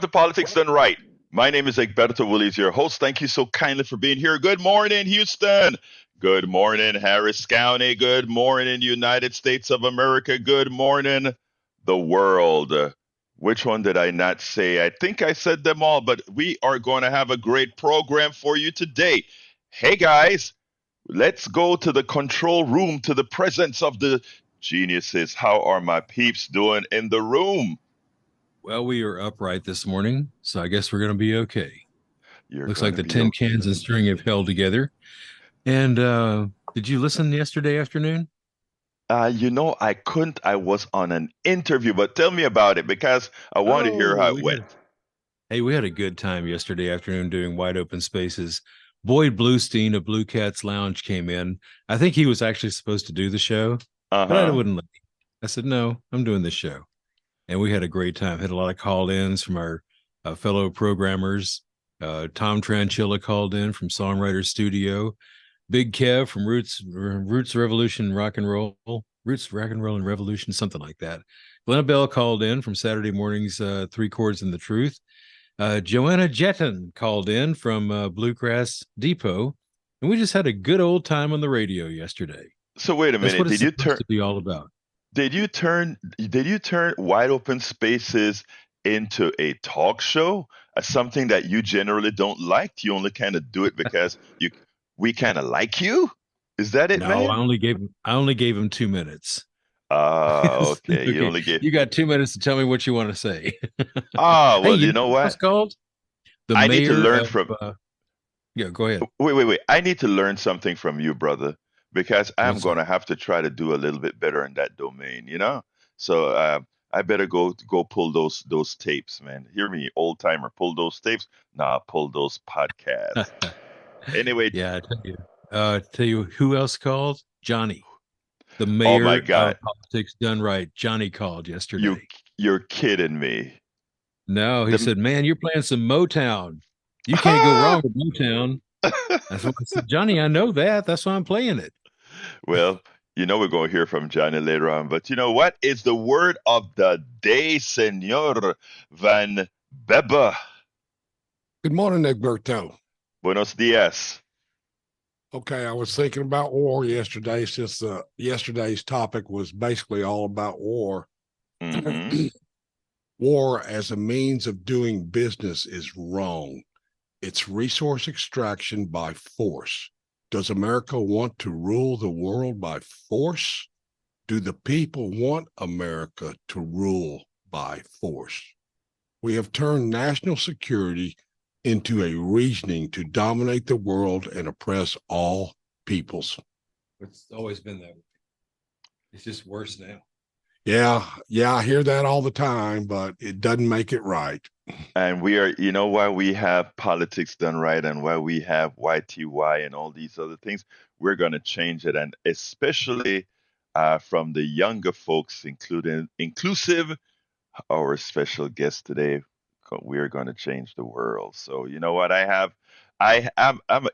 To Politics Done Right. My name is Egberto Willies, your host. Thank you so kindly for being here. Good morning, Houston. Good morning, Harris County. Good morning, United States of America. Good morning, the world. Which one did I not say? I think I said them all, but we are going to have a great program for you today. Hey, guys, let's go to the control room, to the presence of the geniuses. How are my peeps doing in the room? Well, we are upright this morning, so I guess we're going to be okay. You're Looks going like to the be tin okay. cans and string have held together. And did you listen yesterday afternoon? I couldn't. I was on an interview, but tell me about it because I want to hear Oh, how it went. we had a good time yesterday afternoon doing wide open spaces. Boyd Bluestein of Blue Cats Lounge came in. I think he was actually supposed to do the show, Uh but I huh. wouldn't let him. I said, no, I'm doing the show. And we had a great time. Had a lot of call ins from our fellow programmers. Tom Tranchilla called in from Songwriter Studio. Big Kev from Roots Revolution Rock and Roll, Roots Rock and Roll and Revolution, something like that. Glenna Bell called in from Saturday morning's Three Chords and the Truth. Joanna Jetton called in from Bluegrass Depot, and we just had a good old time on the radio yesterday. So wait a That's minute. what it's supposed to be all about. Did you turn wide open spaces into a talk show? Something that you generally don't like. You only kind of do it because we kind of like you. Is that it, No, man? I only gave him 2 minutes. Okay. You Okay, only get. you got 2 minutes to tell me what you want to say. Hey, Well, you you know know what it's what? called? The I need to mayor learn of from. yeah, go ahead. Wait. I need to learn something from you, brother, because I'm What's going that? to have to try to do a little bit better in that domain, you know? So I better go pull those tapes, man. Hear me, old timer, pull those tapes. Nah, pull those podcasts. Anyway, Yeah, tell you who else called? Johnny, the oh my mayor God, of Politics Done Right. Johnny called you yesterday. you're kidding me. No, he The said, "Man, you're playing some Motown. You can't go wrong with Motown." That's what I said, Johnny. I know that. That's why I'm playing it. well, we're going to hear from Johnny later on, but you know what? It's the word of the day, Senor Van Bebba. Good morning, Egberto. Buenos dias. Okay, I was thinking about war yesterday since yesterday's topic was basically all about war. Mm-hmm. War as a means of doing business is wrong. It's resource extraction by force. Does America want to rule the world by force? Do the people want America to rule by force? We have turned national security into a reasoning to dominate the world and oppress all peoples. It's always been that way. It's just worse now. Yeah, I hear that all the time, but it doesn't make it right. And why we have politics done right and why we have YTY and all these other things, we're going to change it. And especially from the younger folks, inclusive, our special guest today, we're going to change the world. So you know what I'm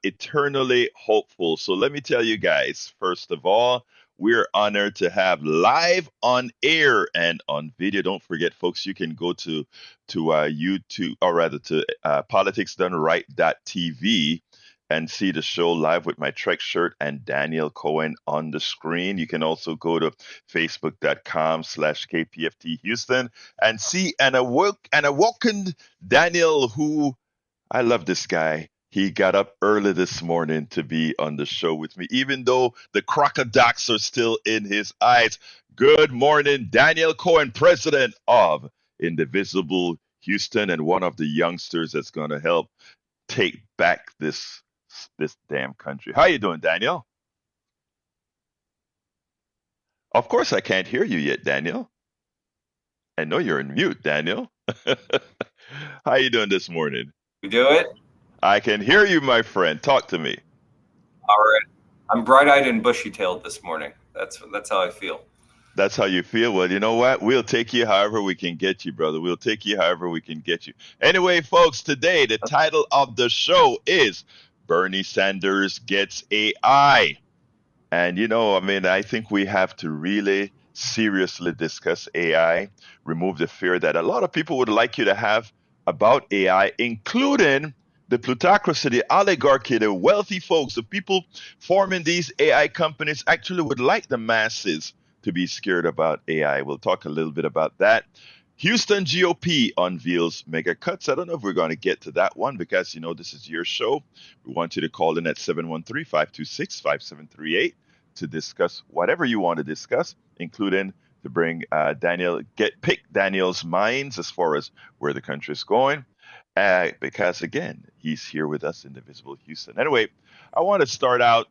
eternally hopeful. So let me tell you guys, first of all, we're honored to have live on air and on video. Don't forget, folks, you can go to YouTube, or rather to politicsdoneright.tv and see the show live with my Trek shirt and Daniel Cohen on the screen. You can also go to facebook.com/KPFT Houston and see an awoken Daniel, who I love this guy. He got up early this morning to be on the show with me, even though the crocodiles are still in his eyes. Good morning, Daniel Cohen, president of Indivisible Houston, and one of the youngsters that's going to help take back this damn country. How you doing, Daniel? Of course, I can't hear you yet, Daniel. I know you're in mute, Daniel. How you doing this morning? We do it? I can hear you, my friend. Talk to me. All right. I'm bright-eyed and bushy-tailed this morning. That's how I feel. That's how you feel. Well, you know what? We'll take you however we can get you, brother. We'll take you however we can get you. Anyway, folks, today the title of the show is Bernie Sanders Gets AI. And, I think we have to really seriously discuss AI, remove the fear that a lot of people would like you to have about AI, including the plutocracy, the oligarchy, the wealthy folks, the people forming these AI companies actually would like the masses to be scared about AI. We'll talk a little bit about that. Houston GOP unveils mega cuts. I don't know if we're going to get to that one because, this is your show. We want you to call in at 713-526-5738 to discuss whatever you want to discuss, including to bring pick Daniel's minds as far as where the country is going. Because again, he's here with us, Indivisible Houston. Anyway, I want to start out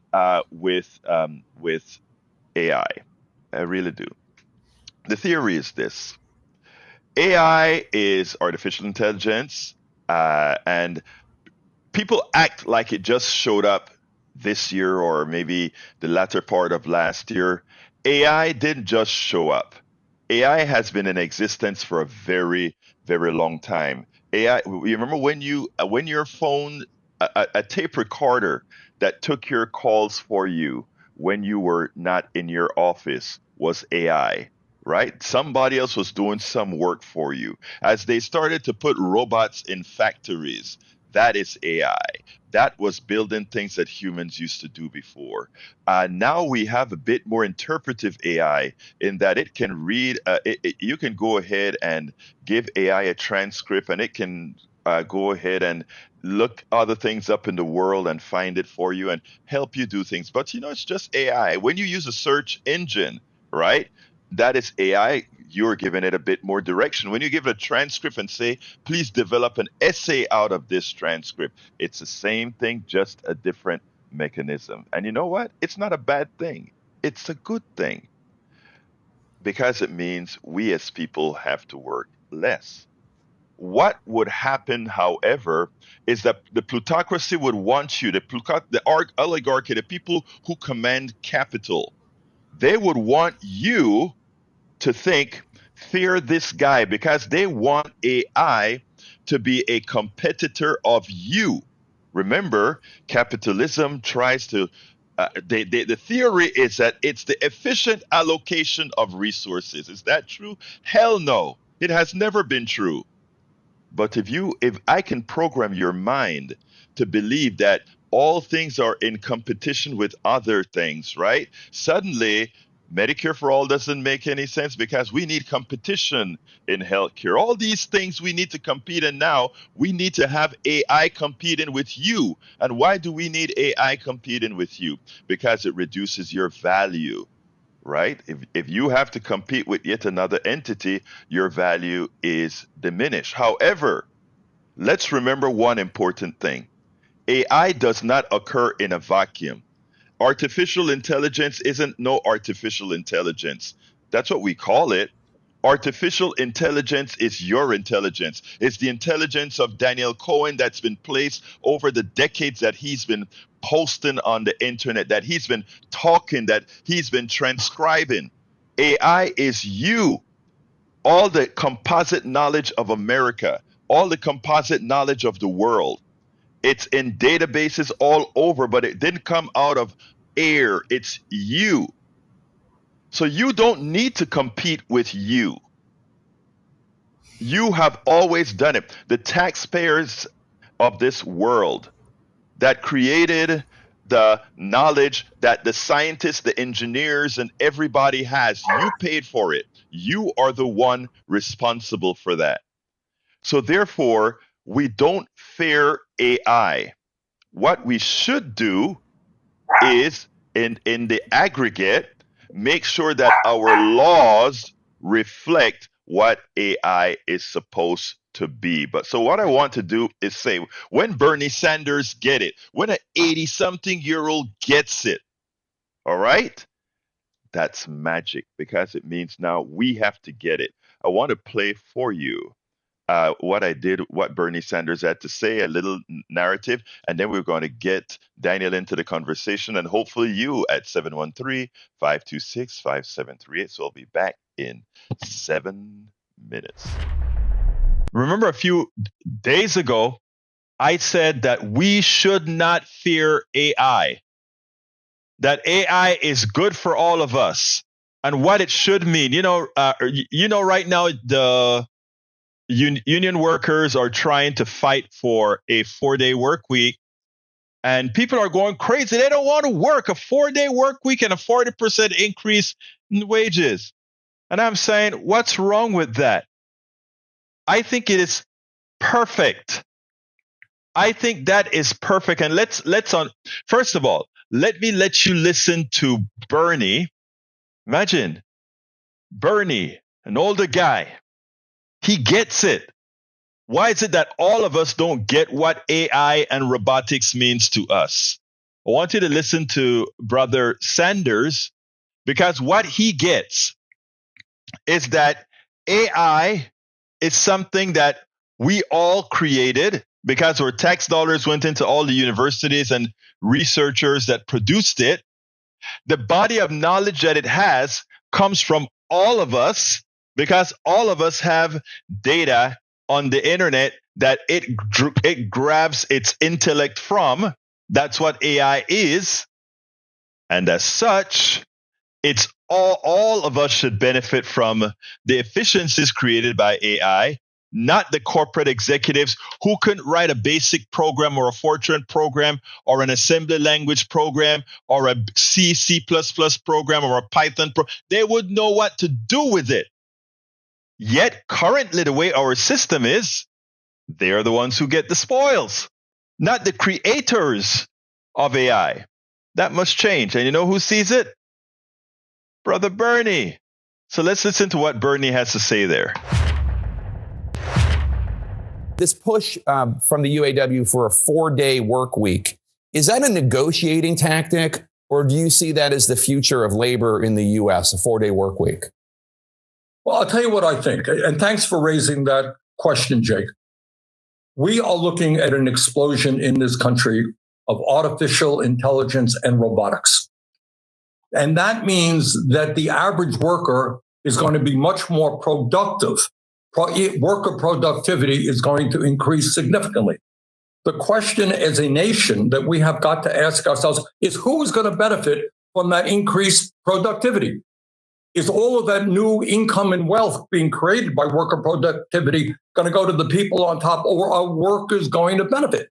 with AI. I really do. The theory is this: AI is artificial intelligence, and people act like it just showed up this year or maybe the latter part of last year. AI didn't just show up. AI has been in existence for a very, very long time. AI, you remember when your phone, a tape recorder that took your calls for you when you were not in your office was AI, right? Somebody else was doing some work for you. As they started to put robots in factories, that is AI. That was building things that humans used to do before. Now we have a bit more interpretive AI in that it can read. You can go ahead and give AI a transcript, and it can go ahead and look other things up in the world and find it for you and help you do things. But it's just AI. When you use a search engine, right? That is AI. You're giving it a bit more direction. When you give it a transcript and say, please develop an essay out of this transcript, it's the same thing, just a different mechanism. And you know what? It's not a bad thing. It's a good thing because it means we as people have to work less. What would happen, however, is that the plutocracy would want you, the oligarchy, the people who command capital, they would want you to think, fear this guy, because they want AI to be a competitor of you. Remember, capitalism tries to, the theory is that it's the efficient allocation of resources. Is that true? Hell no. It has never been true. But if I can program your mind to believe that all things are in competition with other things, right? Suddenly, Medicare for all doesn't make any sense because we need competition in healthcare. All these things we need to compete in now, we need to have AI competing with you. And why do we need AI competing with you? Because it reduces your value, right? If you have to compete with yet another entity, your value is diminished. However, let's remember one important thing. AI does not occur in a vacuum. Artificial intelligence isn't no artificial intelligence. That's what we call it. Artificial intelligence is your intelligence. It's the intelligence of Daniel Cohen that's been placed over the decades that he's been posting on the internet, that he's been talking, that he's been transcribing. AI is you. All the composite knowledge of America, all the composite knowledge of the world. It's in databases all over, but it didn't come out of air. It's you. So you don't need to compete with you. You have always done it. The taxpayers of this world that created the knowledge that the scientists, the engineers, and everybody has, you paid for it. You are the one responsible for that. So therefore, we don't fear AI. What we should do is, in the aggregate, make sure that our laws reflect what AI is supposed to be. But so what I want to do is say, when Bernie Sanders get it, when an 80-something-year-old gets it, all right, that's magic because it means now we have to get it. I want to play for you what Bernie Sanders had to say, a little narrative, and then we're going to get Daniel into the conversation and hopefully you at 713-526-5738. So I'll be back in 7 minutes. Remember a few days ago, I said that we should not fear AI, that AI is good for all of us and what it should mean. Right now, union workers are trying to fight for a 4-day work week, and people are going crazy. They don't want to work a 4-day work week and a 40% increase in wages. And I'm saying, what's wrong with that? I think it is perfect. I think that is perfect. And first of all, let me let you listen to Bernie. Imagine Bernie, an older guy. He gets it. Why is it that all of us don't get what AI and robotics means to us? I want you to listen to Brother Sanders, because what he gets is that AI is something that we all created because our tax dollars went into all the universities and researchers that produced it. The body of knowledge that it has comes from all of us, because all of us have data on the internet that it grabs its intellect from. That's what AI is. And as such, it's all of us should benefit from the efficiencies created by AI, not the corporate executives who couldn't write a basic program or a Fortran program or an assembly language program or a C++ program or a Python program. They wouldn't know what to do with it. Yet currently the way our system is, they're the ones who get the spoils, not the creators of AI. That must change. And you know who sees it? Brother Bernie. So let's listen to what Bernie has to say there. This push from the UAW for a 4-day work week, is that a negotiating tactic, or do you see that as the future of labor in the U.S., a 4-day work week? Well, I'll tell you what I think. And thanks for raising that question, Jake. We are looking at an explosion in this country of artificial intelligence and robotics. And that means that the average worker is going to be much more productive. Worker productivity is going to increase significantly. The question as a nation that we have got to ask ourselves is, who is going to benefit from that increased productivity? Is all of that new income and wealth being created by worker productivity going to go to the people on top, or are workers going to benefit?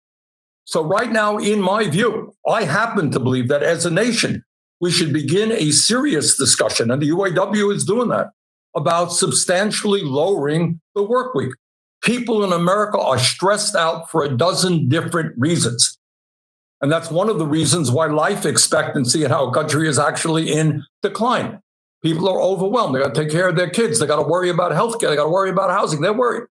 So right now, in my view, I happen to believe that as a nation, we should begin a serious discussion, and the UAW is doing that, about substantially lowering the work week. People in America are stressed out for a dozen different reasons. And that's one of the reasons why life expectancy in our country is actually in decline. People are overwhelmed. They got to take care of their kids. They got to worry about healthcare. They got to worry about housing. They're worried.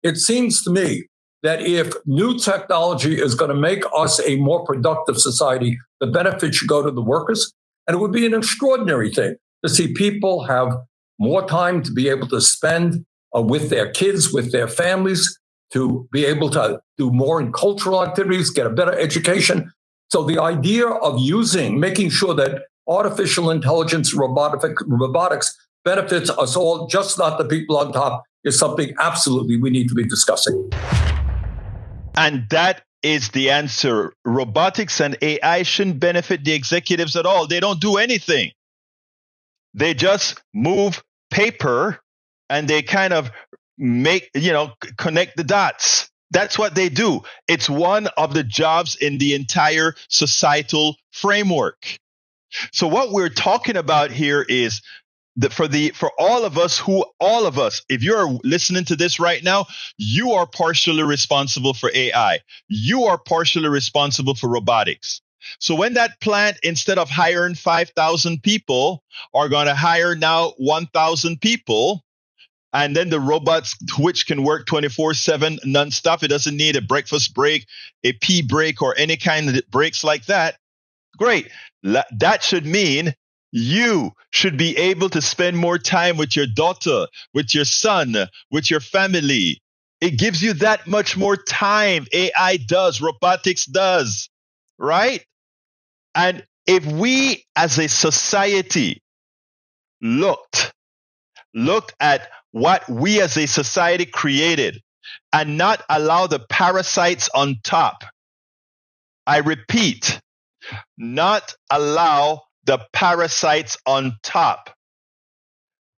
It seems to me that if new technology is going to make us a more productive society, the benefit should go to the workers. And it would be an extraordinary thing to see people have more time to be able to spend with their kids, with their families, to be able to do more in cultural activities, get a better education. So the idea of making sure that artificial intelligence, robotics benefits us all, just not the people on top, is something absolutely we need to be discussing. And that is the answer. Robotics and AI shouldn't benefit the executives at all. They don't do anything. They just move paper and they kind of connect the dots. That's what they do. It's one of the jobs in the entire societal framework. So what we're talking about here is that for all of us, if you're listening to this right now, you are partially responsible for AI. You are partially responsible for robotics. So when that plant, instead of hiring 5,000 people, are going to hire now 1,000 people, and then the robots, which can work 24/7 nonstop, it doesn't need a breakfast break, a pee break, or any kind of breaks like that. Great. That should mean you should be able to spend more time with your daughter, with your son, with your family. It gives you that much more time. AI does, robotics does, right? And if we as a society looked at what we as a society created and not allow the parasites on top, I repeat, not allow the parasites on top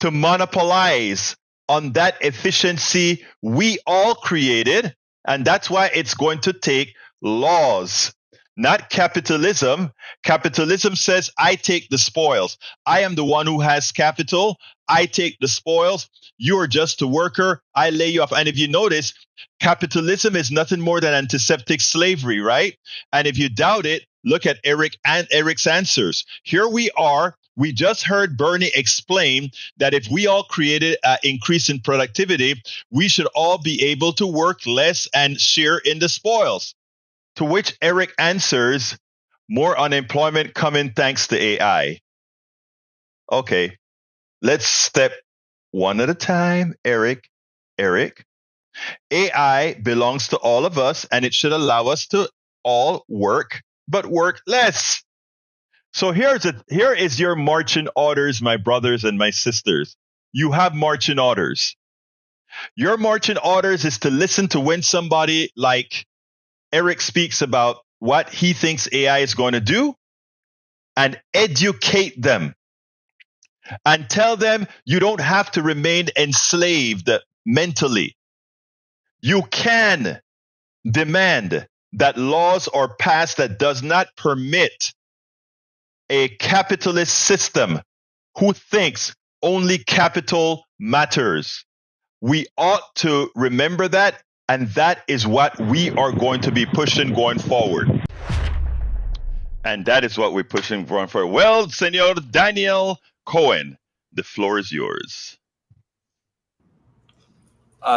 to monopolize on that efficiency we all created. And that's why it's going to take laws, not capitalism. Capitalism says, I take the spoils. I am the one who has capital. I take the spoils. You are just a worker. I lay you off. And if you notice, capitalism is nothing more than antiseptic slavery, right? And if you doubt it, look at Eric's answers. Here we are. We just heard Bernie explain that if we all created an increase in productivity, we should all be able to work less and share in the spoils. To which Eric answers, more unemployment coming thanks to AI. Okay, let's step one at a time, Eric. AI belongs to all of us, and it should allow us to all work, but work less. So here is your marching orders, my brothers and my sisters. You have marching orders. Your marching orders is to listen to when somebody like Eric speaks about what he thinks AI is going to do and educate them and tell them you don't have to remain enslaved mentally. You can demand that laws are passed that does not permit a capitalist system who thinks only capital matters. We ought to remember that, and that is what we are going to be pushing going forward. And that is what we're pushing going forward. Well, Senor Daniel Cohen, the floor is yours.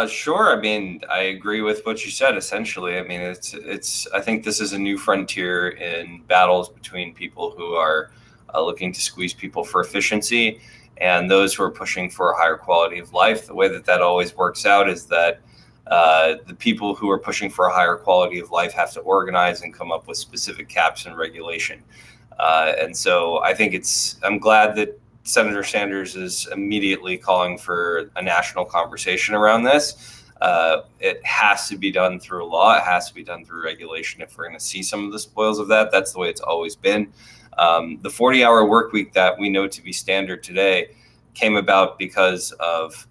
Sure. I mean, I agree with what you said. Essentially, I mean, it's. I think this is a new frontier in battles between people who are looking to squeeze people for efficiency and those who are pushing for a higher quality of life. The way that always works out is that the people who are pushing for a higher quality of life have to organize and come up with specific caps and regulation. And so I think I'm glad that Senator Sanders is immediately calling for a national conversation around this. It has to be done through law. It has to be done through regulation if we're going to see some of the spoils of that. That's the way it's always been. The 40-hour work week that we know to be standard today came about because of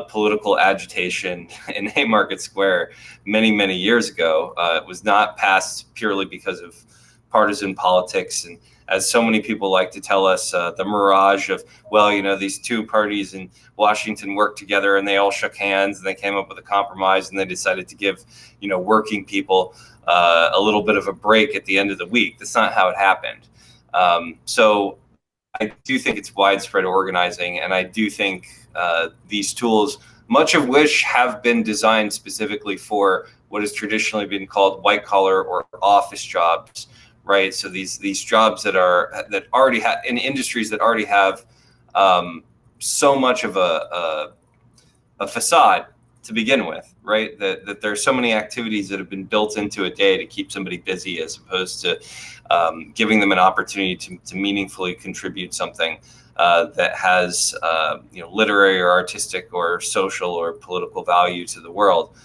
political agitation in Haymarket Square many, many years ago. It was not passed purely because of partisan politics. And as so many people like to tell us, the mirage of, well, you know, these two parties in Washington worked together and they all shook hands and they came up with a compromise and they decided to give, you know, working people a little bit of a break at the end of the week. That's not how it happened. So I do think it's widespread organizing, and I do think these tools, much of which have been designed specifically for what has traditionally been called white collar or office jobs, right? So these jobs that already have in industries that already have so much of a facade to begin with, right? That there are so many activities that have been built into a day to keep somebody busy, as opposed to giving them an opportunity to meaningfully contribute something that has literary or artistic or social or political value to the world.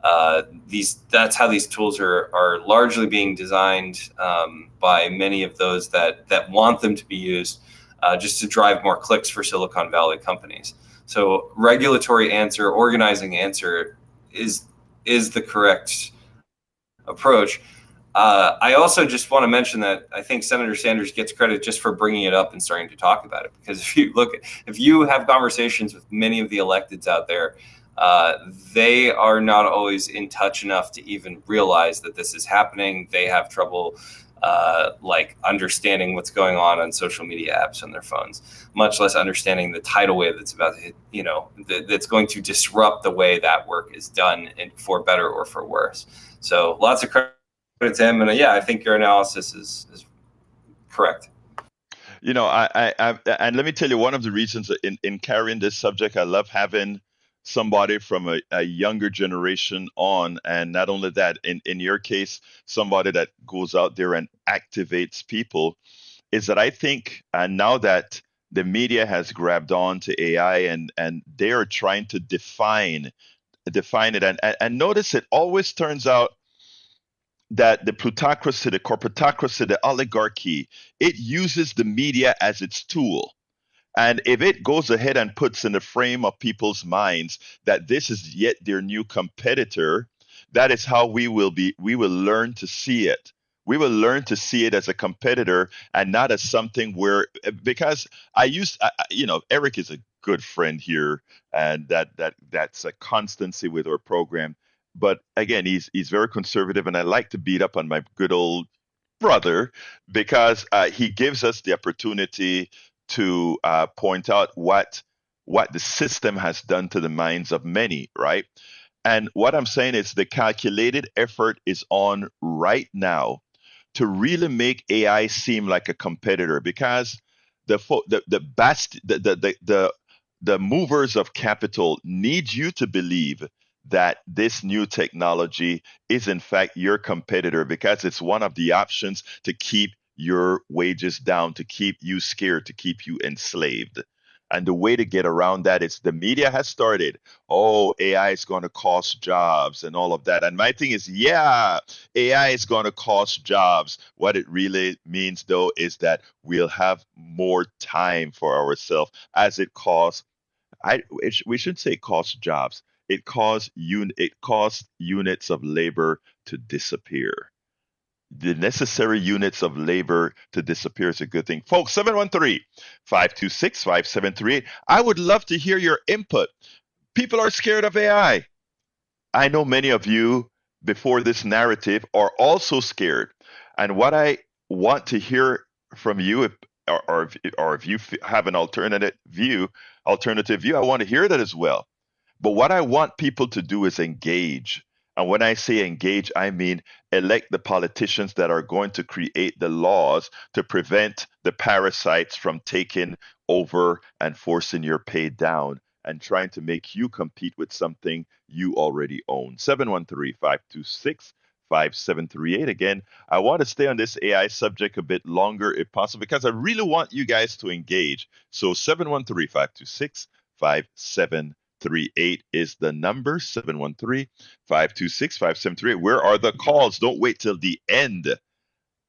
That's how these tools are largely being designed by many of those that want them to be used just to drive more clicks for Silicon Valley companies. So regulatory answer, organizing answer is the correct approach. I also just want to mention that I think Senator Sanders gets credit just for bringing it up and starting to talk about it, because if you have conversations with many of the electeds out there, they are not always in touch enough to even realize that this is happening. They have trouble understanding what's going on social media apps on their phones, much less understanding the tidal wave that's about to hit, that's going to disrupt the way that work is done, for better or for worse. So lots of credit to him. And I think your analysis is correct. I and let me tell you, one of the reasons in carrying this subject, I love having somebody from a younger generation on, and not only that, in your case, somebody that goes out there and activates people, is that I think now that the media has grabbed on to AI and they are trying to define it, and notice it always turns out that the plutocracy, the corporatocracy, the oligarchy, it uses the media as its tool. And if it goes ahead and puts in the frame of people's minds that this is yet their new competitor, that is how we will learn to see it. We will learn to see it as a competitor and not as something where, because Eric is a good friend here, and that's a constancy with our program. But again, he's very conservative, and I like to beat up on my good old brother because he gives us the opportunity to point out what the system has done to the minds of many, right? And what I'm saying is the calculated effort is on right now to really make AI seem like a competitor, because the movers of capital need you to believe that this new technology is in fact your competitor, because it's one of the options to keep your wages down, to keep you scared, to keep you enslaved. And the way to get around that is the media has started. Oh, AI is going to cost jobs and all of that. And my thing is, yeah, AI is going to cost jobs. What it really means, though, is that we'll have more time for ourselves, as it costs. We should say cost jobs. It costs units of labor to disappear. The necessary units of labor to disappear is a good thing. Folks, 713-526-5738. I would love to hear your input. People are scared of AI. I know many of you before this narrative are also scared. And what I want to hear from you, if you have an alternative view, I want to hear that as well. But what I want people to do is engage. And when I say engage, I mean elect the politicians that are going to create the laws to prevent the parasites from taking over and forcing your pay down and trying to make you compete with something you already own. 713-526-5738. Again, I want to stay on this AI subject a bit longer if possible, because I really want you guys to engage. So 713-526-5738 is the number. 713-526-5738. Where are the calls? Don't wait till the end,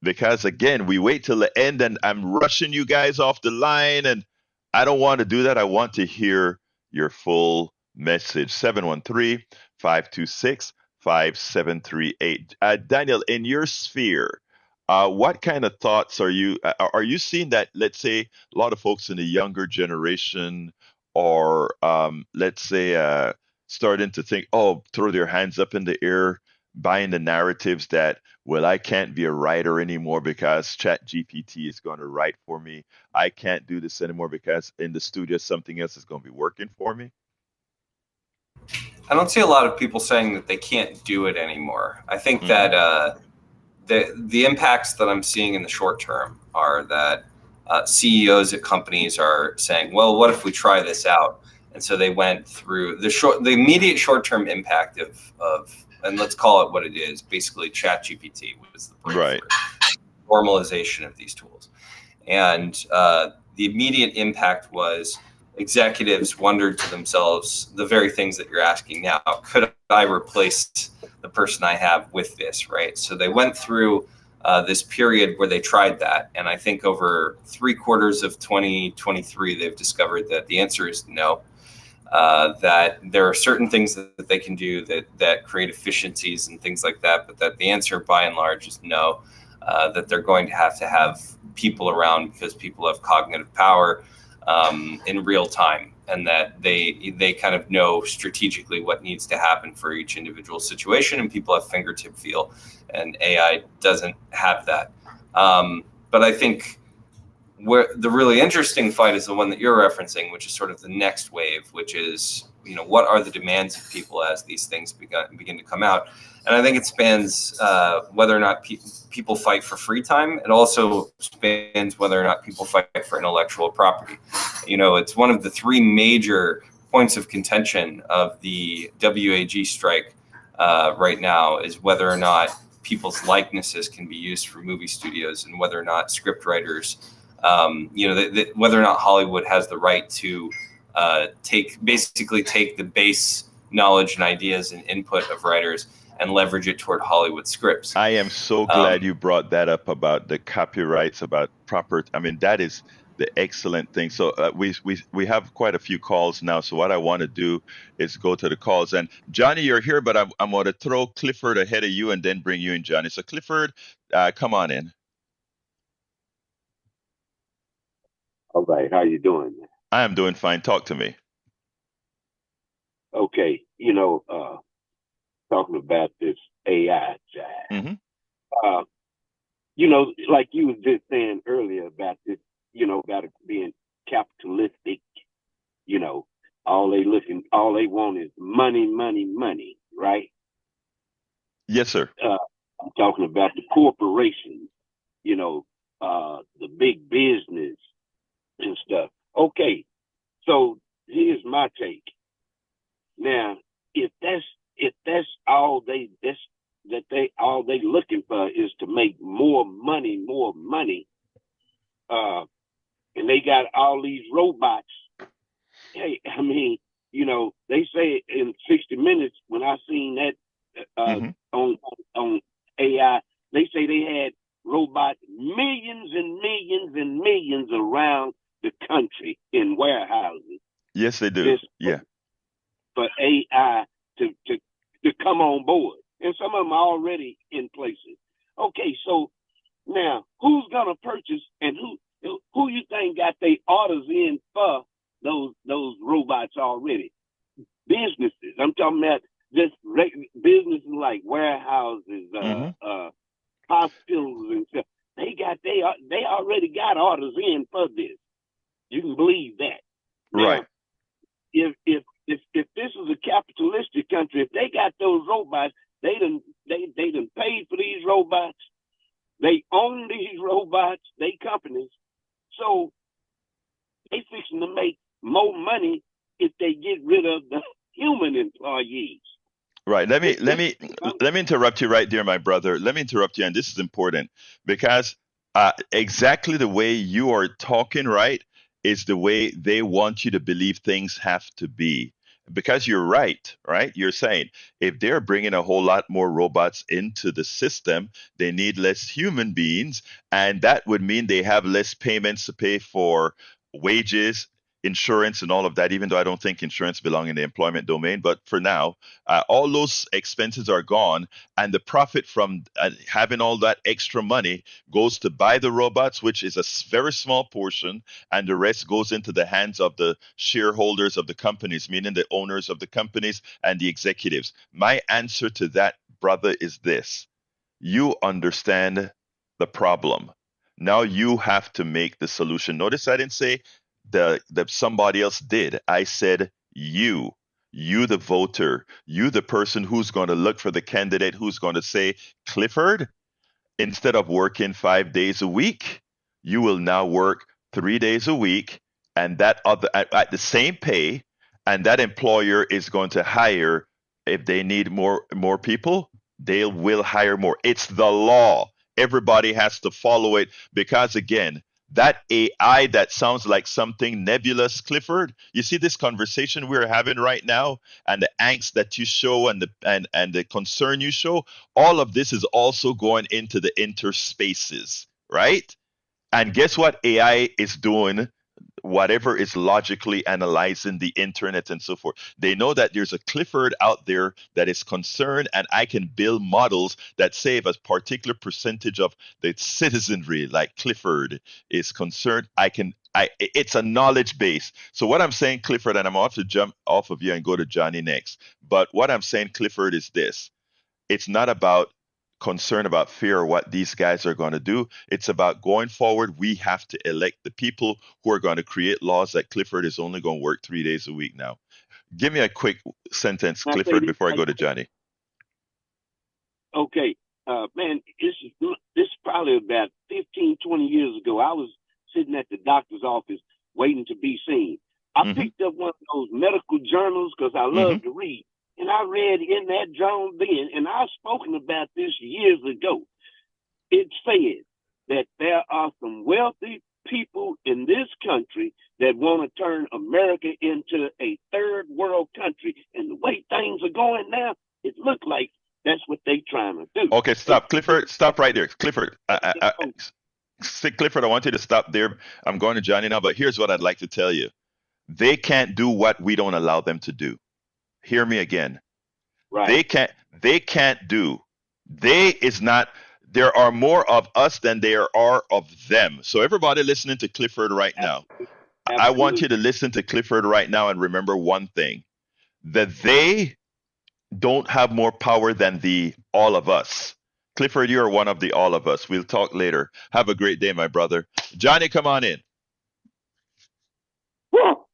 because again, we wait till the end and I'm rushing you guys off the line, and I don't want to do that. I want to hear your full message. 713-526-5738. Daniel, in your sphere, what kind of thoughts are you seeing that, let's say, a lot of folks in the younger generation are, let's say, starting to think, oh, throw their hands up in the air, buying the narratives that, well, I can't be a writer anymore because ChatGPT is going to write for me. I can't do this anymore because in the studio something else is going to be working for me? I don't see a lot of people saying that they can't do it anymore. I think that the impacts that I'm seeing in the short term are that CEOs at companies are saying, well, what if we try this out? And so they went through the immediate short-term impact of, and let's call it what it is, basically ChatGPT was the breakthrough, normalization of these tools. And the immediate impact was executives wondered to themselves the very things that you're asking now. Could I replace the person I have with this, right? So they went through this period where they tried that. And I think over 3/4 of 2023, they've discovered that the answer is no. That there are certain things that they can do that create efficiencies and things like that, but that the answer by and large is no. That they're going to have people around because people have cognitive power in real time, and that they kind of know strategically what needs to happen for each individual situation, and people have fingertip feel, and AI doesn't have that. But I think where the really interesting fight is the one that you're referencing, which is sort of the next wave, which is, what are the demands of people as these things begin to come out? And I think it spans whether or not people fight for free time. It also spans whether or not people fight for intellectual property. It's one of the three major points of contention of the WAG strike right now is whether or not people's likenesses can be used for movie studios, and whether or not script writers, whether or not Hollywood has the right to take the base knowledge and ideas and input of writers and leverage it toward Hollywood scripts. I am so glad you brought that up about the copyrights, about proper. I mean, that is the excellent thing. So we have quite a few calls now. So what I want to do is go to the calls. And Johnny, you're here, but I'm going to throw Clifford ahead of you and then bring you in, Johnny. So Clifford, come on in. All right, how you doing? I am doing fine. Talk to me. Okay, talking about this AI side. Mm-hmm. Like you was just saying earlier about this, about it being capitalistic. All they want is money, money, money, right? Yes, sir. I'm talking about the corporations, the big business and stuff. Okay, so here's my take. Now, if that's all they looking for is to make more money, and they got all these robots. Hey, I mean, they say in 60 Minutes when I seen that on AI, they say they had robots millions and millions and millions around the country in warehouses. Yes, they do. Yeah. For AI to come on board. And some of them are already in places. Okay, so now who's gonna purchase and who you think got their orders in for those robots already? Businesses. I'm talking about just businesses like warehouses, hospitals and stuff. They already got orders in for this. You can believe that. Now, right. If this is a capitalistic country, if they got those robots, they done paid for these robots. They own these robots, they companies. So they fixing to make more money if they get rid of the human employees. Right. Let me interrupt you right there, my brother. Let me interrupt you, and this is important because exactly the way you are talking, right, is the way they want you to believe things have to be. Because you're right? You're saying if they're bringing a whole lot more robots into the system, they need less human beings, and that would mean they have less payments to pay for wages, insurance, and all of that, even though I don't think insurance belongs in the employment domain. But for now, all those expenses are gone, and the profit from having all that extra money goes to buy the robots, which is a very small portion, and the rest goes into the hands of the shareholders of the companies, meaning the owners of the companies and the executives. My answer to that, brother, is this. You understand the problem. Now you have to make the solution. Notice I didn't say that somebody else did. I said you the voter, you the person who's going to look for the candidate who's going to say, Clifford, instead of working 5 days a week, you will now work 3 days a week, and that other at the same pay, and that employer is going to hire. If they need more people, they will hire more. It's the law. Everybody has to follow it because, again, that AI that sounds like something nebulous, Clifford. You see this conversation we're having right now, and the angst that you show, and the concern you show. All of this is also going into the interspaces, right? And guess what AI is doing? Whatever is logically analyzing the internet and so forth. They know that there's a Clifford out there that is concerned, and I can build models that say if a particular percentage of the citizenry, like Clifford, is concerned, it's a knowledge base. So what I'm saying, Clifford, and I'm about to jump off of you and go to Johnny next, but what I'm saying, Clifford, is this. It's not about concern about fear or what these guys are going to do. It's about going forward. We have to elect the people who are going to create laws that Clifford is only going to work 3 days a week now. Give me a quick sentence, Clifford, before I go to Johnny. Okay. Man, this is probably about 15, 20 years ago. I was sitting at the doctor's office waiting to be seen. I picked up one of those medical journals because I love to read. And I read in that journal then, and I've spoken about this years ago. It said that there are some wealthy people in this country that want to turn America into a third world country. And the way things are going now, it looks like that's what they're trying to do. Okay, stop, Clifford. Stop right there. Clifford, Clifford, I want you to stop there. I'm going to Johnny now, but here's what I'd like to tell you. They can't do what we don't allow them to do. Hear me again. Right. They can't do. They is not There are more of us than there are of them. So everybody listening to Clifford right now, I want you to listen to Clifford right now and remember one thing, that they don't have more power than the all of us. Clifford, you're one of the all of us. We'll talk later. Have a great day, my brother. Johnny, come on in. Oh,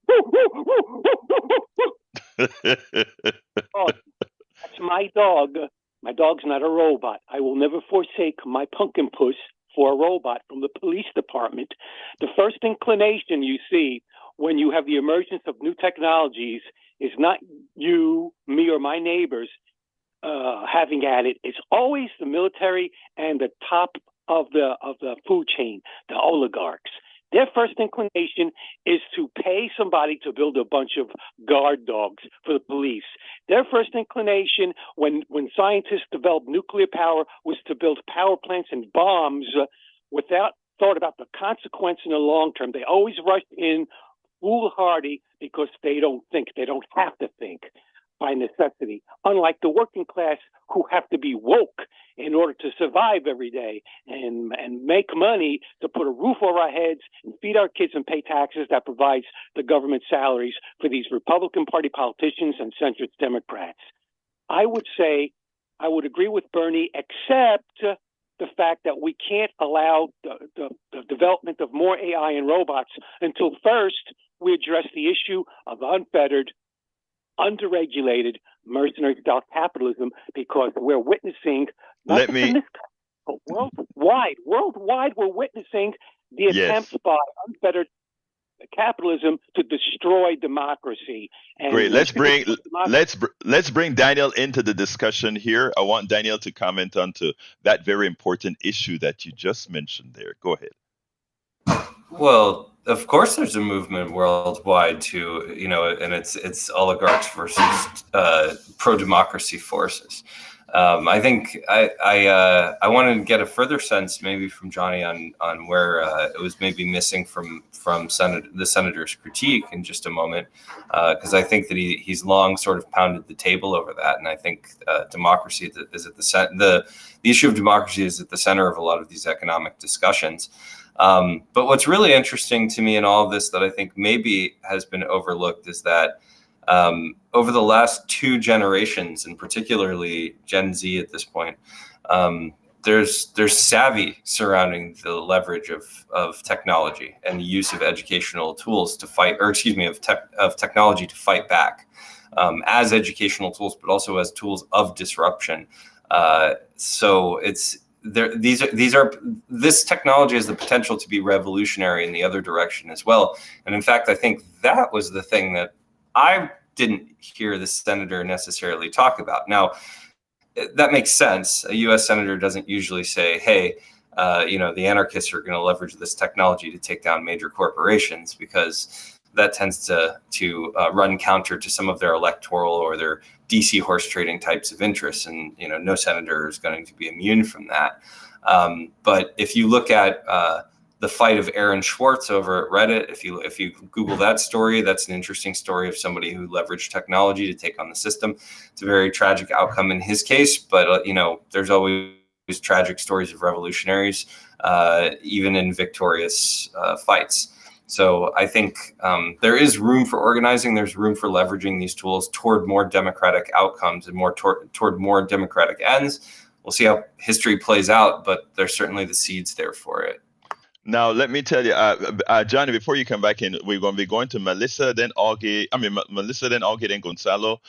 that's my dog. My dog's not a robot. I will never forsake my pumpkin puss for a robot from the police department. The first inclination you see when you have the emergence of new technologies is not you, me, or my neighbors having at it. It's always the military and the top of the food chain, the oligarchs. Their first inclination is to pay somebody to build a bunch of guard dogs for the police. Their first inclination when scientists developed nuclear power was to build power plants and bombs without thought about the consequence in the long term. They always rush in foolhardy because they don't think. They don't have to think by necessity, unlike the working class who have to be woke in order to survive every day and make money to put a roof over our heads and feed our kids and pay taxes that provides the government salaries for these Republican Party politicians and centrist Democrats. I would say I would agree with Bernie, except the fact that we can't allow the development of more AI and robots until first we address the issue of unfettered, underregulated mercenary style capitalism, because we're witnessing not just in this country, but worldwide we're witnessing the attempts by unfettered capitalism to destroy democracy. And great. Let's bring Daniel into the discussion here. I want Daniel to comment on to that very important issue that you just mentioned there. Go ahead. Well, of course, there's a movement worldwide to, and it's oligarchs versus pro-democracy forces. I think I wanted to get a further sense, maybe from Johnny, on where it was maybe missing from the senator's critique in just a moment, because I think that he's long sort of pounded the table over that, and I think democracy is at the issue of democracy is at the center of a lot of these economic discussions. But what's really interesting to me in all of this that I think maybe has been overlooked is that over the last two generations, and particularly Gen Z at this point, there's savvy surrounding the leverage of technology and the use of educational tools to fight, of technology to fight back, as educational tools, but also as tools of disruption. So it's this technology has the potential to be revolutionary in the other direction as well. And in fact, I think that was the thing that I didn't hear the senator necessarily talk about. Now, that makes sense. A U.S. senator doesn't usually say, hey, the anarchists are going to leverage this technology to take down major corporations, because that tends to run counter to some of their electoral or their DC horse trading types of interests. And, no senator is going to be immune from that. But if you look at the fight of Aaron Swartz over at Reddit, if you Google that story, that's an interesting story of somebody who leveraged technology to take on the system. It's a very tragic outcome in his case, but, there's always tragic stories of revolutionaries, even in victorious fights. So I think there is room for organizing. There's room for leveraging these tools toward more democratic outcomes and more toward more democratic ends. We'll see how history plays out, but there's certainly the seeds there for it. Now, let me tell you, Johnny, before you come back in, we're going to be going to Melissa, then Augie. Melissa, then Augie, then Gonzalo.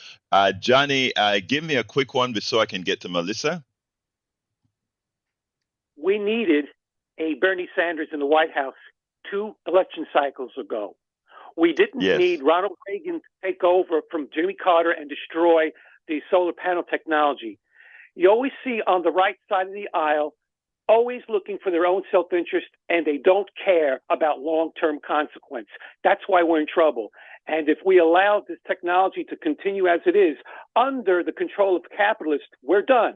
Johnny, give me a quick one so I can get to Melissa. We needed a Bernie Sanders in the White House 2 election cycles ago. We didn't need Ronald Reagan to take over from Jimmy Carter and destroy the solar panel technology. You always see on the right side of the aisle, always looking for their own self-interest, and they don't care about long-term consequence. That's why we're in trouble. And if we allow this technology to continue as it is, under the control of capitalists, we're done.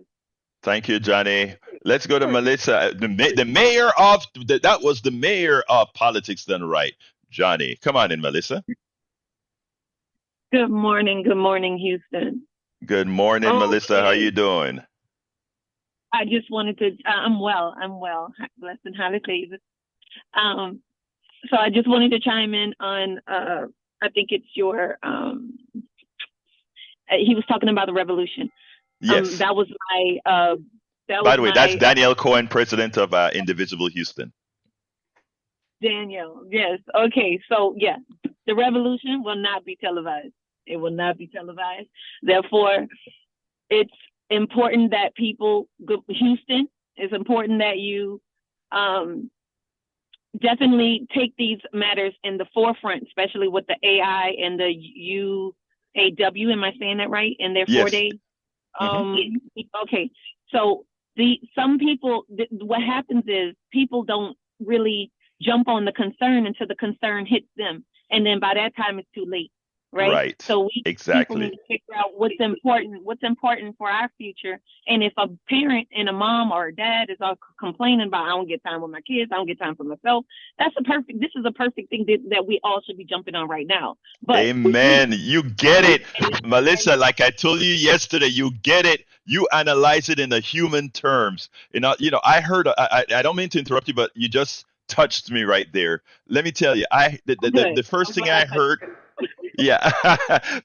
Thank you, Johnny. Let's go to Melissa. The mayor of that was the mayor of Politics Done Right. Johnny, come on in, Melissa. Good morning. Good morning, Houston. Good morning, Melissa. How you doing? I just wanted to, I'm well. I'm well. Blessed and highly favored. So I just wanted to chime in on, I think it's your, he was talking about the revolution. Yes. That was my, By the way, that's Danielle Cohen, president of Indivisible Houston. Daniel, yes. Okay, so yeah, the revolution will not be televised. It will not be televised. Therefore, it's important that Houston, it's important that you definitely take these matters in the forefront, especially with the AI and the UAW. Am I saying that right? In their 4 days? Okay, so some people, what happens is people don't really jump on the concern until the concern hits them, and then by that time it's too late, right? So people need to figure out what's important for our future. And if a parent and a mom or a dad is all complaining about, I don't get time with my kids, I don't get time for myself, this is a perfect thing that we all should be jumping on right now. But amen. You get it, Melissa. Like I told you yesterday, you get it. You analyze it in the human terms. I heard. I don't mean to interrupt you, but you just touched me right there. Let me tell you, the first thing I heard. Yeah,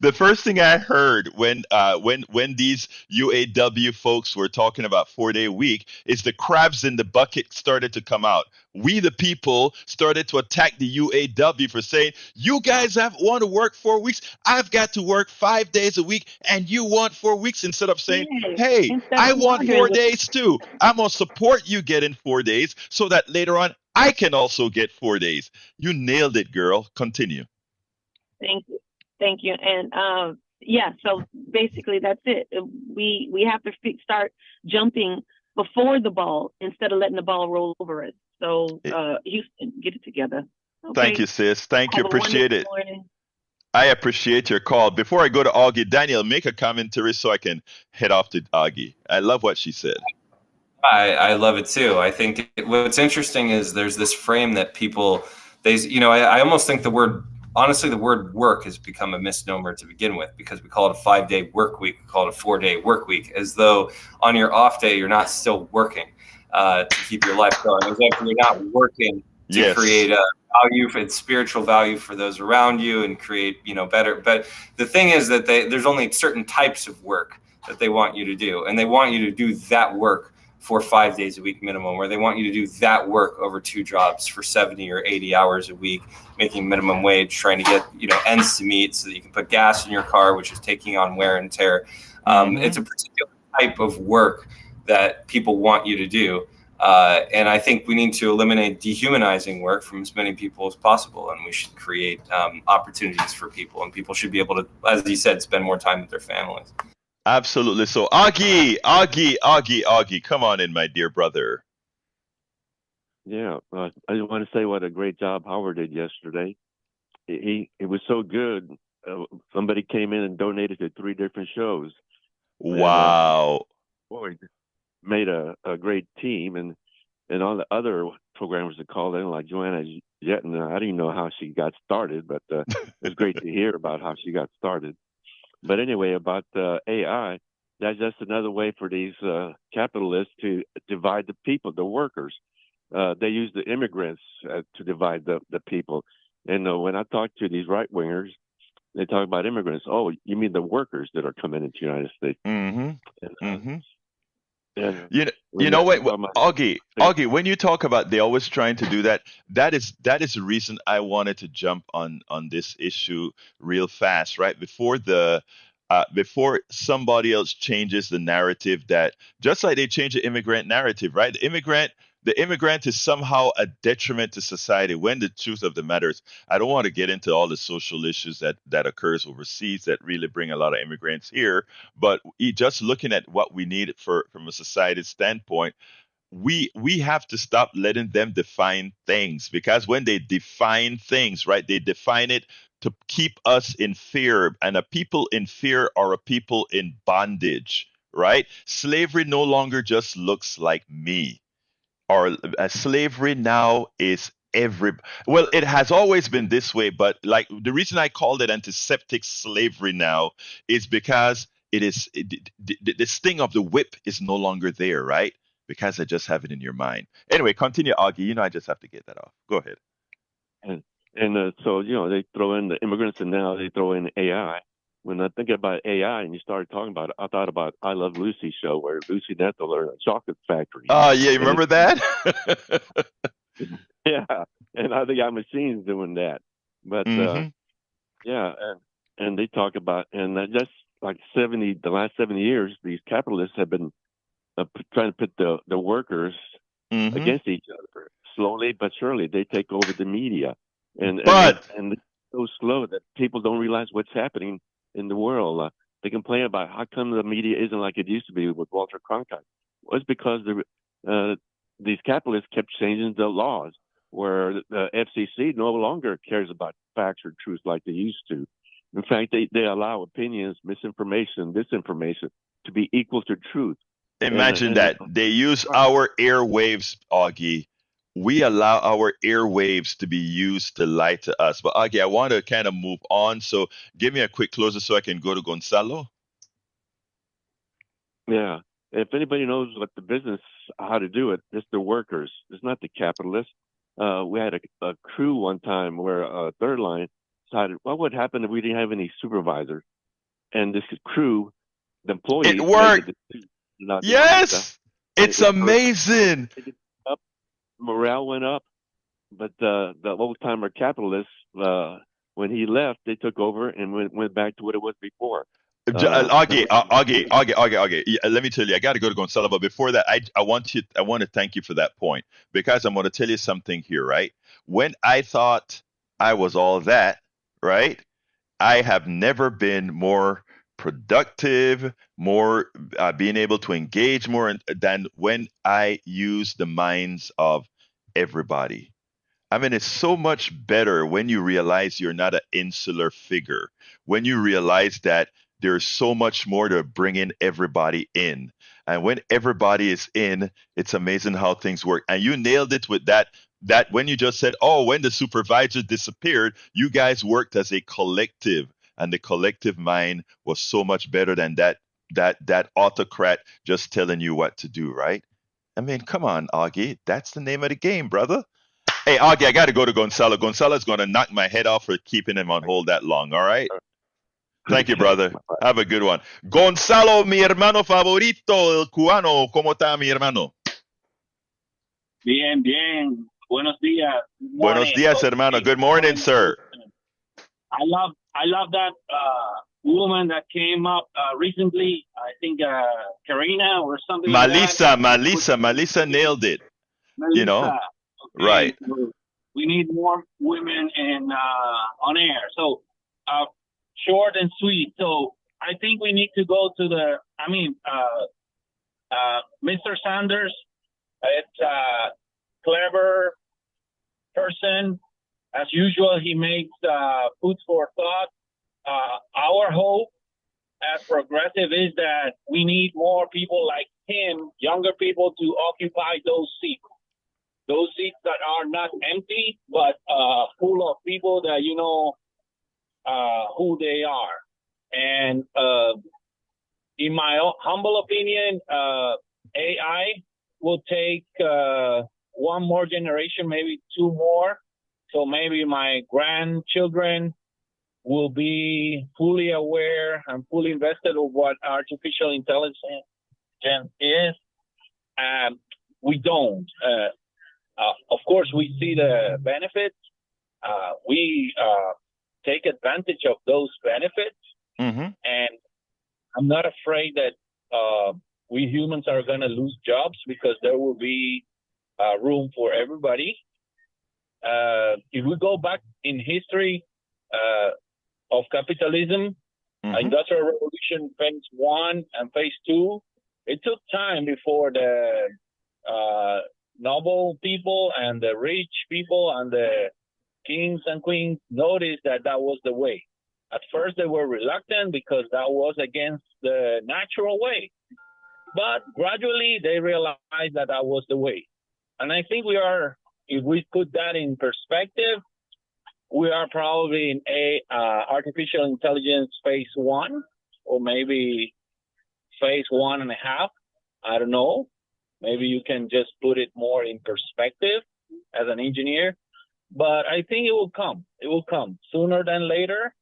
the first thing I heard when these UAW folks were talking about 4-day week is the crabs in the bucket started to come out. We the people started to attack the UAW for saying, you guys want to work 4 weeks, I've got to work 5 days a week, and you want 4 weeks, instead of saying, hey, I want 4 days too. I'm gonna support you getting 4 days so that later on I can also get 4 days. You nailed it, girl. Continue. Thank you. And so basically that's it. We have to start jumping before the ball instead of letting the ball roll over us. So Houston, get it together. Okay? Thank you, sis. Thank you. Appreciate it. I appreciate your call. Before I go to Augie, Daniel, make a commentary so I can head off to Augie. I love what she said. I love it too. I think what's interesting is there's this frame that people, I almost think the word work has become a misnomer to begin with, because we call it a 5-day work week, we call it a 4-day work week, as though on your off day you're not still working to keep your life going, as if you're not working to create a value and spiritual value for those around you and create better. But the thing is that there's only certain types of work that they want you to do, and they want you to do that work for 5 days a week minimum, or they want you to do that work over 2 jobs for 70 or 80 hours a week, making minimum wage, trying to get ends to meet so that you can put gas in your car, which is taking on wear and tear. It's a particular type of work that people want you to do. And I think we need to eliminate dehumanizing work from as many people as possible, and we should create opportunities for people, and people should be able to, as you said, spend more time with their families. Absolutely. So Augie, come on in, my dear brother. Yeah, I just want to say what a great job Howard did yesterday. It was so good. Somebody came in and donated to 3 different shows. Wow. And, made a great team, and all the other programmers that called in, like Joanna Jetton. I didn't know how she got started, but it was great to hear about how she got started. But anyway, about AI, that's just another way for these capitalists to divide the people, the workers. They use the immigrants to divide the people. And when I talk to these right-wingers, they talk about immigrants. Oh, you mean the workers that are coming into the United States? Mm-hmm. You know what, Augie, when you talk about they always trying to do that, that is the reason I wanted to jump on this issue real fast, right? Before somebody else changes the narrative, that just like they change the immigrant narrative, right? The immigrant is somehow a detriment to society, when the truth of the matter is, I don't want to get into all the social issues that occurs overseas that really bring a lot of immigrants here. But just looking at what we need from a society standpoint, we have to stop letting them define things, because when they define things, right, they define it to keep us in fear, and a people in fear are a people in bondage, right? Slavery no longer just looks like me, or slavery now is well, it has always been this way, but like the reason I called it antiseptic slavery now is because the sting of the whip is no longer there, right? Because I just have it in your mind. Anyway, continue, Augie. I just have to get that off. Go ahead. And so they throw in the immigrants, and now they throw in AI. When I think about AI and you started talking about it, I thought about I Love Lucy show where Lucy Nethel are in a chocolate factory. Oh, yeah, you remember that? Yeah, and I think our machines doing that. But yeah, and they talk about, and that's like the last 70 years, these capitalists have been trying to put the workers against each other. Slowly but surely, they take over the media, and it's so slow that people don't realize what's happening in the world. They complain about how come the media isn't like it used to be with Walter Cronkite. Well, it's because these capitalists kept changing the laws, where the FCC no longer cares about facts or truth like they used to. In fact, they allow opinions, misinformation, disinformation to be equal to truth. Imagine that. They use our airwaves, Augie. We allow our airwaves to be used to lie to us. But Augie, I want to kind of move on. So give me a quick closer so I can go to Gonzalo. Yeah. If anybody knows what the business, how to do it, it's the workers. It's not the capitalists. We had a crew one time where Third Line decided, what would happen if we didn't have any supervisors? And this crew, the employees, it worked. Yes, it's amazing. Morale went up, but the old timer capitalists, when he left, they took over and went back to what it was before. Augie. Let me tell you, I got to go to Gonzalo, but before that, I want to thank you for that point, because I'm going to tell you something here, right? When I thought I was all that, right, I have never been more productive, more being able to engage more than when I use the minds of everybody. I mean, it's so much better when you realize you're not an insular figure, when you realize that there's so much more to bringing everybody in. And when everybody is in, it's amazing how things work. And you nailed it with that when you just said, oh, when the supervisor disappeared, you guys worked as a collective, and the collective mind was so much better than that autocrat just telling you what to do, right? I mean, come on, Augie. That's the name of the game, brother. Hey, Augie, I got to go to Gonzalo. Gonzalo's going to knock my head off for keeping him on hold that long, all right? Thank you, brother. Have a good one. Gonzalo, mi hermano favorito, el cubano. ¿Cómo está, mi hermano? Bien, bien. Buenos días. Buenos días, hermano. Good morning, sir. I love that woman that came up recently. I think Karina or something. Melissa nailed it. Melissa. Okay. Right. We need more women on air. So short and sweet. So I think we need to go to Mr. Sanders. It's a clever person. As usual, he makes food for thought. Our hope as progressive is that we need more people like him, younger people, to occupy those seats. Those seats that are not empty, but full of people that you know who they are. And in my humble opinion, AI will take one more generation, maybe two more. So maybe my grandchildren will be fully aware and fully invested in what artificial intelligence is. We don't. Of course, we see the benefits. We take advantage of those benefits. Mm-hmm. And I'm not afraid that we humans are going to lose jobs, because there will be room for everybody. If we go back in history of capitalism, Industrial Revolution phase 1 and phase 2, it took time before the noble people and the rich people and the kings and queens noticed that was the way. At first, they were reluctant because that was against the natural way. But gradually they realized that that was the way. And I think if we put that in perspective, we are probably in artificial intelligence phase 1, or maybe phase 1.5. I don't know. Maybe you can just put it more in perspective as an engineer. But I think it will come. It will come sooner than later.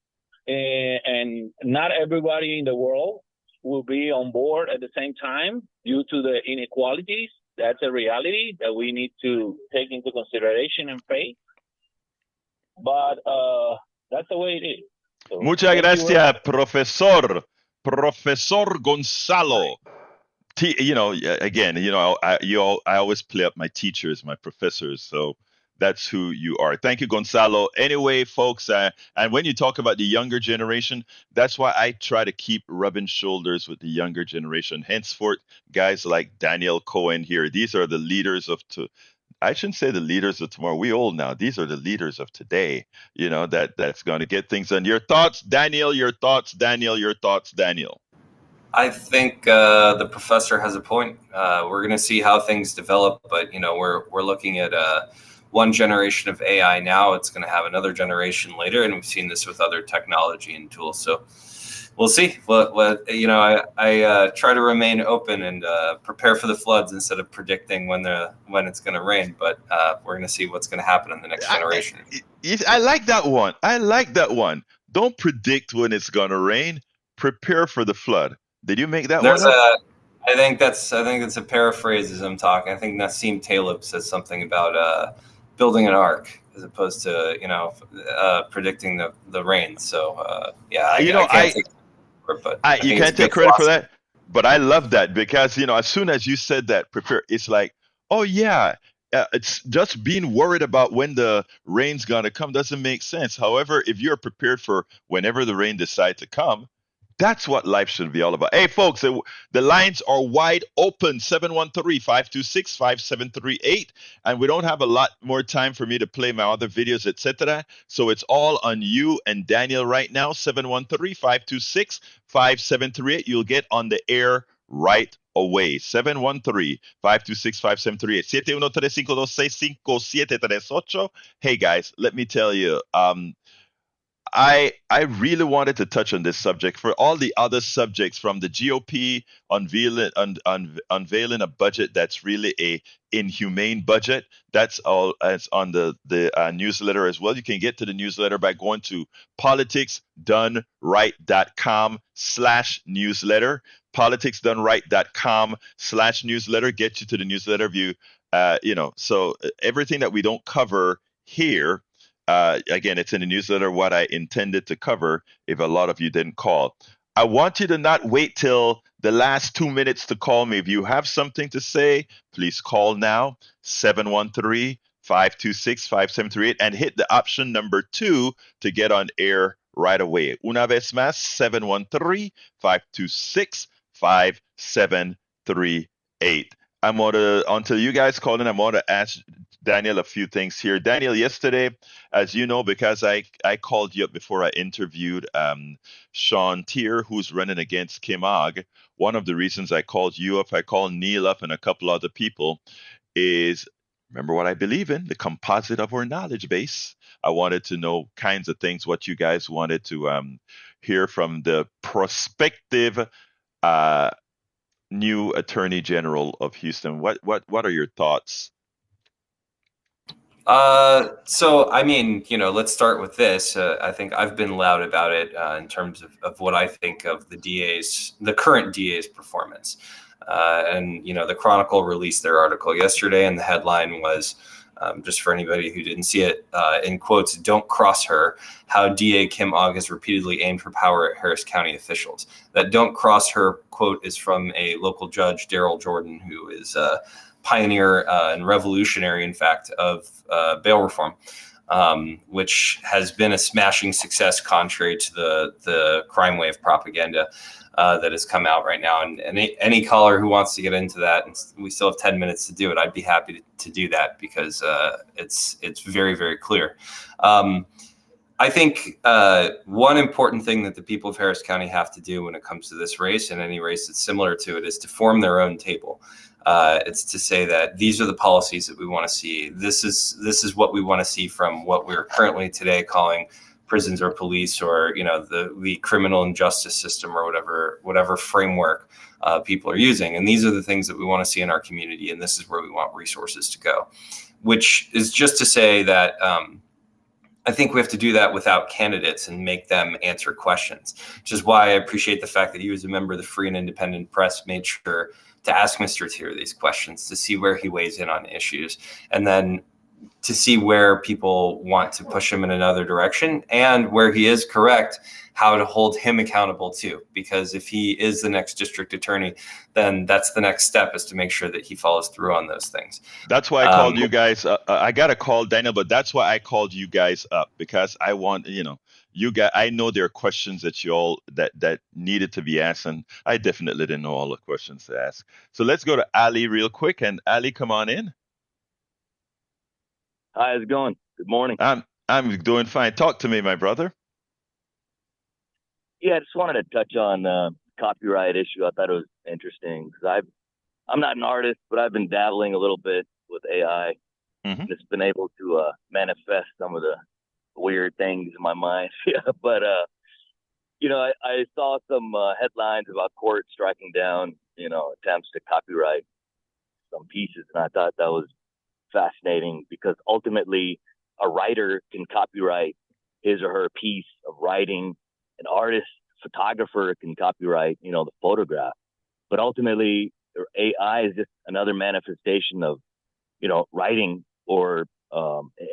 And not everybody in the world will be on board at the same time due to the inequalities. That's a reality that we need to take into consideration and face. But that's the way it is. So, Muchas gracias, Professor Gonzalo. I always play up my teachers, my professors. So that's who you are. Thank you, Gonzalo. Anyway, folks, and when you talk about the younger generation, that's why I try to keep rubbing shoulders with the younger generation. Henceforth, guys like Daniel Cohen here, these are the leaders of I shouldn't say the leaders of tomorrow. We old now. These are the leaders of today. That's going to get things done. Your thoughts, Daniel? Your thoughts, Daniel? Your thoughts, Daniel? I think the professor has a point. We're going to see how things develop, but we're looking at one generation of AI now. It's going to have another generation later, and we've seen this with other technology and tools. So we'll see. I try to remain open and prepare for the floods instead of predicting when it's going to rain. But we're going to see what's going to happen in the next generation. I like that one. Don't predict when it's going to rain. Prepare for the flood. Did you make that one up? I think that's a paraphrase as I'm talking. I think Nassim Taleb says something about building an ark as opposed to predicting the rain. So I can't take credit for it, but you can't take credit for that. But I love that because as soon as you said that, prepare. It's like, oh yeah. It's just being worried about when the rain's gonna come doesn't make sense. However, if you're prepared for whenever the rain decides to come, that's what life should be all about. Hey, folks, the lines are wide open, 713-526-5738. And we don't have a lot more time for me to play my other videos, etc. So it's all on you and Daniel right now, 713-526-5738. You'll get on the air right away. 713-526-5738. 713-526-5738. Hey, guys, let me tell you, I really wanted to touch on this subject for all the other subjects, from the GOP unveiling a budget that's really a inhumane budget. That's all as on the newsletter as well. You can get to the newsletter by going to politicsdoneright.com/newsletter. politicsdoneright.com/newsletter get you to the newsletter view. So everything that we don't cover here, again, it's in the newsletter what I intended to cover if a lot of you didn't call. I want you to not wait till the last 2 minutes to call me. If you have something to say, please call now, 713-526-5738, and hit the option number 2 to get on air right away. Una vez más, 713-526-5738. Until you guys call in, I'm going to ask Daniel a few things here. Daniel, yesterday, as you know, because I called you up before I interviewed Sean Tier, who's running against Kim Ogg. One of the reasons I called you up, I called Neil up and a couple other people, is remember what I believe in, the composite of our knowledge base. I wanted to know kinds of things, what you guys wanted to hear from the prospective new Attorney General of Houston. What are your thoughts? Let's start with this. I think I've been loud about it in terms of what I think of the current DA's performance. The Chronicle released their article yesterday, and the headline was, just for anybody who didn't see it, in quotes, "Don't cross her, how DA Kim Ogg has repeatedly aimed for power at Harris County officials." That "don't cross her" quote is from a local judge, Daryl Jordan, who is pioneer and revolutionary, in fact, of bail reform, which has been a smashing success, contrary to the crime wave propaganda that has come out right now. And any caller who wants to get into that, and we still have 10 minutes to do it, I'd be happy to do that, because it's very, very clear. I think one important thing that the people of Harris County have to do when it comes to this race and any race that's similar to it is to form their own table. It's to say that these are the policies that we want to see. This is what we want to see from what we're currently today calling prisons or police, or the criminal and justice system, or whatever framework people are using. And these are the things that we want to see in our community, and this is where we want resources to go. Which is just to say that I think we have to do that without candidates and make them answer questions, which is why I appreciate the fact that you, as a member of the Free and Independent Press, made sure to ask Mr. Tier these questions, to see where he weighs in on issues, and then to see where people want to push him in another direction, and where he is correct, how to hold him accountable too. Because if he is the next district attorney, then that's the next step, is to make sure that he follows through on those things. That's why I called you guys. I got to call Daniel, but that's why I called you guys up, because I want, you guys, I know there are questions that you all that needed to be asked, and I definitely didn't know all the questions to ask. So let's go to Ali real quick. And Ali, come on in. Hi, how's it going? Good morning. I'm doing fine. Talk to me, my brother. Yeah, I just wanted to touch on copyright issue. I thought it was interesting because I'm not an artist, but I've been dabbling a little bit with AI. Mm-hmm. And it's been able to manifest some of the weird things in my mind. Yeah, but I saw some headlines about court striking down, attempts to copyright some pieces, and I thought that was fascinating, because ultimately a writer can copyright his or her piece of writing. An artist, photographer can copyright, the photograph. But ultimately, AI is just another manifestation of, writing or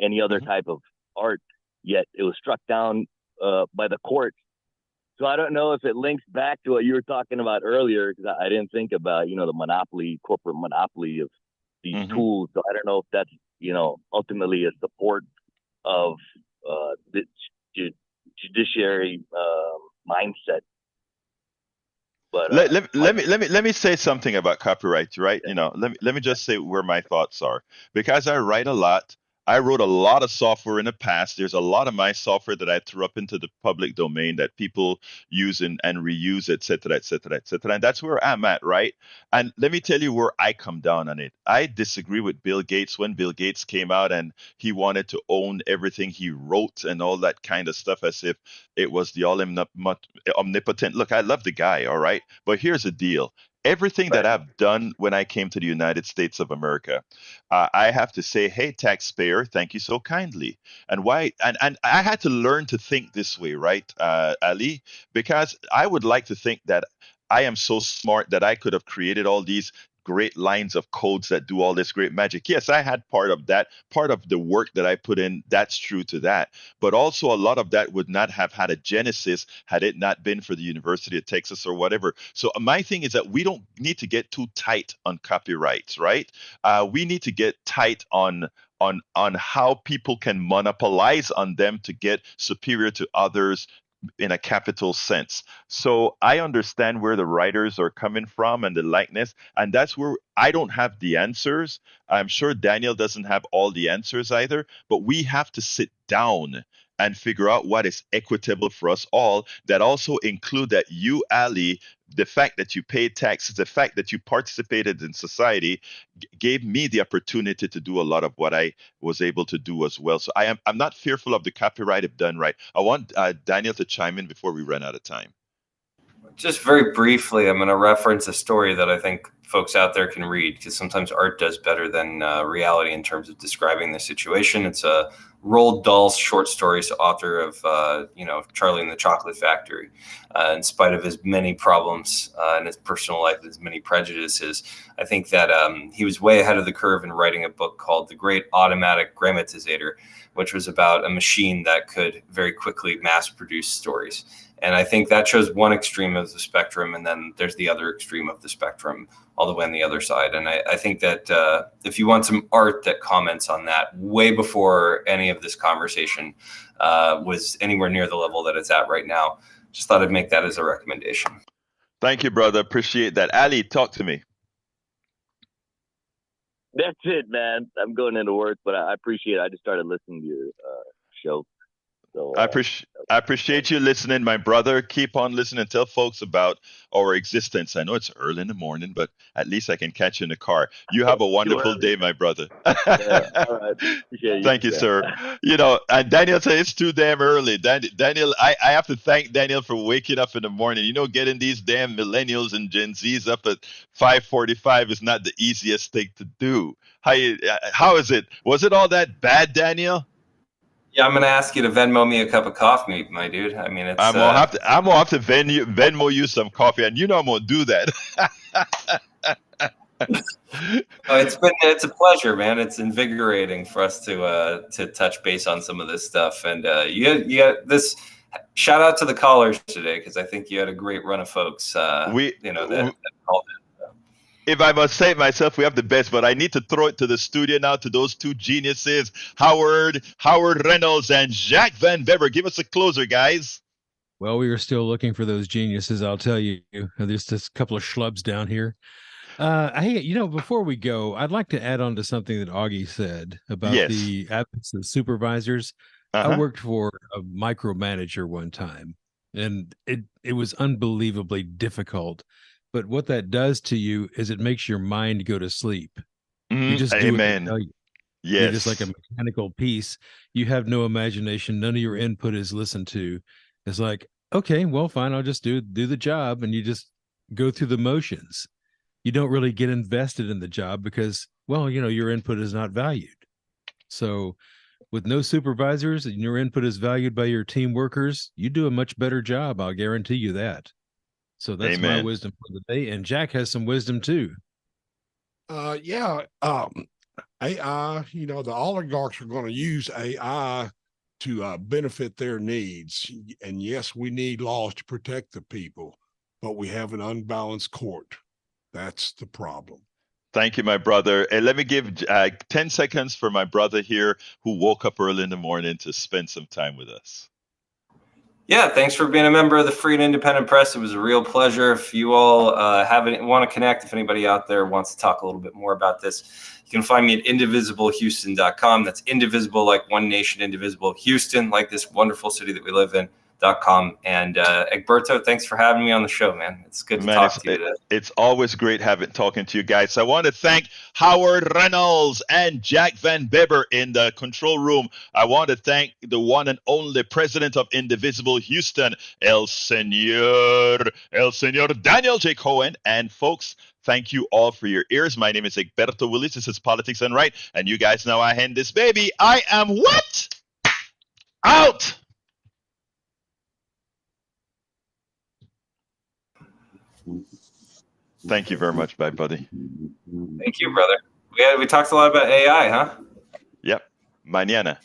any other type of art. Yet it was struck down by the court. So I don't know if it links back to what you were talking about earlier, because I didn't think about, the corporate monopoly of these tools. So I don't know if that's, ultimately a support of the judiciary mindset. But let me say something about copyright, right? Let me just say where my thoughts are, because I write a lot. I wrote a lot of software in the past. There's a lot of my software that I threw up into the public domain that people use and reuse, et cetera, et cetera, et cetera. And that's where I'm at, right? And let me tell you where I come down on it. I disagree with Bill Gates when Bill Gates came out and he wanted to own everything he wrote and all that kind of stuff, as if it was the omnipotent. Look, I love the guy, all right? But here's the deal. Everything that I've done when I came to the United States of America, I have to say, hey, taxpayer, thank you so kindly. And why? And I had to learn to think this way, right, Ali? Because I would like to think that I am so smart that I could have created all these great lines of codes that do all this great magic. Yes, I had part of that, part of the work that I put in. That's true to that. But also a lot of that would not have had a genesis had it not been for the University of Texas or whatever. So my thing is that we don't need to get too tight on copyrights, right? We need to get tight on how people can monopolize on them to get superior to others in a capital sense. So I understand where the writers are coming from and the likeness, and that's where I don't have the answers. I'm sure Daniel doesn't have all the answers either, but we have to sit down and figure out what is equitable for us all. That also include that you, Ali, the fact that you paid taxes, the fact that you participated in society, gave me the opportunity to do a lot of what I was able to do as well. So I'm not fearful of the copyright if done right. I want Daniel to chime in before we run out of time. Just very briefly, I'm going to reference a story that I think folks out there can read, because sometimes art does better than reality in terms of describing the situation. It's a Roald Dahl's short stories author of, Charlie and the Chocolate Factory. In spite of his many problems in his personal life, his many prejudices, I think that he was way ahead of the curve in writing a book called The Great Automatic Grammatizator, which was about a machine that could very quickly mass produce stories. And I think that shows one extreme of the spectrum, and then there's the other extreme of the spectrum all the way on the other side. And I think that if you want some art that comments on that way before any of this conversation was anywhere near the level that it's at right now, just thought I'd make that as a recommendation. Thank you, brother. Appreciate that. Ali, talk to me. That's it, man. I'm going into work, but I appreciate it. I just started listening to your show. So I appreciate you listening, my brother. Keep on listening. Tell folks about our existence. I know it's early in the morning, but at least I can catch you in the car. You have a wonderful day, my brother. yeah, all right. Appreciate Thank you, you. sir. And Daniel said it's too damn early. Daniel, I have to thank Daniel for waking up in the morning. Getting these damn millennials and Gen Zs up at 5:45 is not the easiest thing to do. How is it? Was it all that bad, Daniel? Yeah, I'm gonna ask you to Venmo me a cup of coffee, my dude. I mean, it's. I'm gonna have to Venmo you some coffee, and I'm gonna do that. It's a pleasure, man. It's invigorating for us to touch base on some of this stuff, and you got this. Shout out to the callers today, because I think you had a great run of folks. That called in. If I must say it myself, we have the best, but I need to throw it to the studio now to those two geniuses, Howard Reynolds and Jack Van Bever. Give us a closer, guys. Well, we are still looking for those geniuses, I'll tell you. There's just a couple of schlubs down here. Hey, before we go, I'd like to add on to something that Augie said about the absence of supervisors. I worked for a micromanager one time, and it was unbelievably difficult. But what that does to you is it makes your mind go to sleep. You just do what they tell you. Yes. You're just like a mechanical piece. You have no imagination. None of your input is listened to. It's like, okay, well, fine. I'll just do the job. And you just go through the motions. You don't really get invested in the job because, well, your input is not valued. So with no supervisors and your input is valued by your team workers, you do a much better job. I'll guarantee you that. So that's my wisdom for the day. And Jack has some wisdom too. AI, the oligarchs are going to use AI to benefit their needs. And yes, we need laws to protect the people, but we have an unbalanced court. That's the problem. Thank you, my brother. And let me give 10 seconds for my brother here who woke up early in the morning to spend some time with us. Yeah, thanks for being a member of the Free and Independent Press. It was a real pleasure. If you all want to connect, if anybody out there wants to talk a little bit more about this, you can find me at indivisiblehouston.com. That's indivisible, like one nation, indivisible. Houston, like this wonderful city that we live in. .com. And Egberto, thanks for having me on the show, man. It's good to talk to you today. It's always great talking to you guys. I want to thank Howard Reynolds and Jack Van Bever in the control room. I want to thank the one and only president of Indivisible Houston, El Señor Daniel J. Cohen. And folks, thank you all for your ears. My name is Egberto Willis. This is Politics and Right. And you guys know I hand this baby. I am what? Out! Thank you very much, bye, buddy. Thank you, brother. We talked a lot about AI, huh? Yep. Mañana.